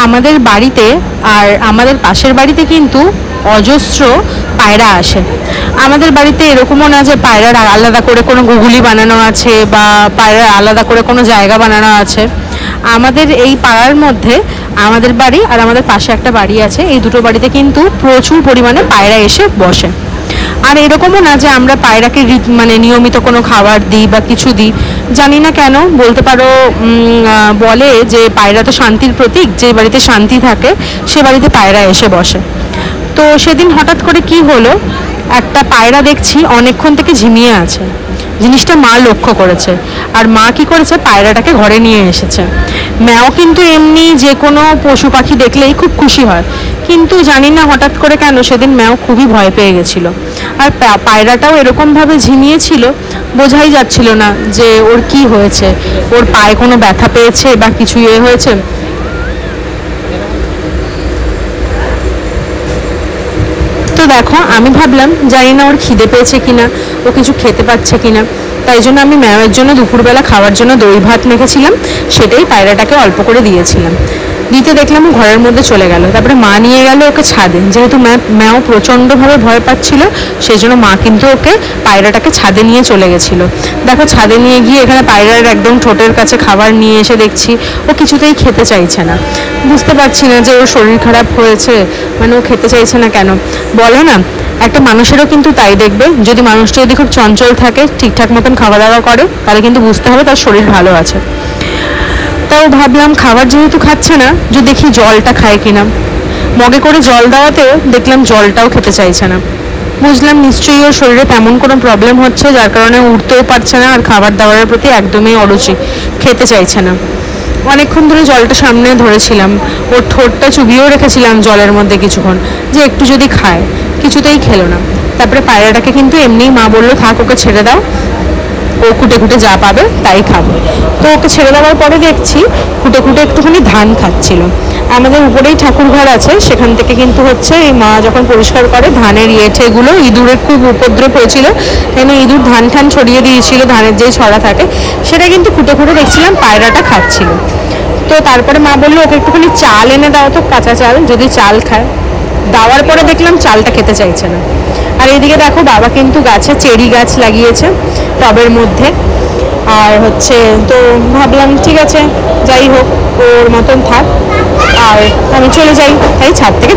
আমাদের বাড়িতে আর আমাদের পাশের বাড়িতে কিন্তু অজস্র পায়রা আসে। আমাদের বাড়িতে এরকমও না যে পায়রার আলাদা করে কোনো গুগুলি বানানো আছে বা পায়রার আলাদা করে কোনো জায়গা বানানো আছে। আমাদের এই পাড়ার মধ্যে আমাদের বাড়ি আর আমাদের পাশে একটা বাড়ি আছে, এই দুটো বাড়িতে কিন্তু প্রচুর পরিমাণে পায়রা এসে বসে। আর এরকমও না যে আমরা পায়রাকে মানে নিয়মিত কোনো খাবার দিই বা কিছু দিই, জানি না কেন বলতে পারো। বলে যে পায়রা তো শান্তির প্রতীক, যে বাড়িতে শান্তি থাকে সে বাড়িতে পায়রা এসে বসে। তো সেদিন হঠাৎ করে কি হলো, একটা পায়রা দেখছি অনেকক্ষণ থেকে ঝিমিয়ে আছে। জিনিসটা মা লক্ষ্য করেছে, আর মা কি করেছে, পায়রাটাকে ঘরে নিয়ে এসেছে। ম্যাও কিন্তু এমনি যে কোনো পশু পাখি দেখলেই খুব খুশি হয়, কিন্তু জানি না হঠাৎ করে কেন সেদিন ম্যাও খুবই ভয় পেয়ে গেছিল। আর পায়রাটাও এরকমভাবে ঝিমিয়েছিল, বোঝাই যাচ্ছিল না যে ওর কি হয়েছে, ওর পায়ে কোনো ব্যথা পেয়েছে বা কিছু হয়েছে। তো দেখো, আমি ভাবলাম জানি না ওর খিদে পেয়েছে কিনা, ও কিছু খেতে পাচ্ছে কিনা, তাই জন্য আমি ম্যামের জন্য দুপুরবেলা খাওয়ার জন্য দই ভাত মেখেছিলাম, সেটাই পায়রাটাকে অল্প করে দিয়েছিলাম। দিতে দেখলাম ও ঘরের মধ্যে চলে গেল। তারপরে মা নিয়ে গেল ওকে ছাদে, যেহেতু ম্যাও প্রচণ্ডভাবে ভয় পাচ্ছিল, সেই জন্য মা কিন্তু ওকে পায়রাটাকে ছাদে নিয়ে চলে গেছিলো। দেখো, ছাদে নিয়ে গিয়ে এখানে পায়রার একদম ঠোঁটের কাছে খাবার নিয়ে এসে দেখছি ও কিছুতেই খেতে চাইছে না। বুঝতে পারছি না যে ওর শরীর খারাপ হয়েছে, মানে ও খেতে চাইছে না কেন। বলে না, একটা মানুষেরও কিন্তু তাই, দেখবে যদি মানুষটা যদি খুব চঞ্চল থাকে, ঠিকঠাক মতন খাওয়া দাওয়া করে, তাহলে কিন্তু বুঝতে হবে তার শরীর ভালো আছে। তাও ভাবলাম খাবার যেহেতু খাচ্ছে না, যে দেখি জলটা খায় কিনা। মগে করে জল দেওয়াতেও দেখলাম জলটাও খেতে চাইছে না। বুঝলাম নিশ্চয়ই ওর শরীরে তেমন কোনো প্রবলেম হচ্ছে, যার কারণে উঠতেও পারছে না, আর খাবার দাবারের প্রতি একদমই অরুচি, খেতে চাইছে না। অনেকক্ষণ ধরে জলটা সামনে ধরেছিলাম, ওর ঠোঁটটা চুবিয়েও রেখেছিলাম জলের মধ্যে কিছুক্ষণ, যে একটু যদি খায়, কিছুতেই খেলো না। তারপরে পায়রাটাকে কিন্তু এমনিই মা বললো থাক, ওকে ছেড়ে দাও, ও খুঁটে খুঁটে যা পাবে তাই খাবে। তো ওকে ছেড়ে দেওয়ার পরে দেখছি খুঁটে খুঁটে একটুখানি ধান খাচ্ছিল। আমাদের উপরেই ঠাকুর ঘর আছে, সেখান থেকে কিন্তু হচ্ছে এই মা যখন পরিষ্কার করে ধানের ঠেগুলো, ইঁদুরের খুব উপদ্রব হয়েছিল, কেন ইঁদুর ধান ঠান ছড়িয়ে দিয়েছিল, ধানের যেই ছড়া থাকে সেটা কিন্তু খুঁটে খুঁটে দেখছিলাম পায়রাটা খাচ্ছিল। তো তারপরে মা বললো ওকে একটুখানি চাল এনে দাও তো, কাঁচা চাল, যদি চাল খায়। দেওয়ার পরে দেখলাম চালটা খেতে চাইছে না। আর এইদিকে দেখো, বাবা কিন্তু গাছে চেরি গাছ লাগিয়েছে টবের মধ্যে। আর হচ্ছে তো ভাবলাম ঠিক আছে, যাই হোক, ওর মতন থাক, আর আমি চলে যাই, তাই ছাদ থেকে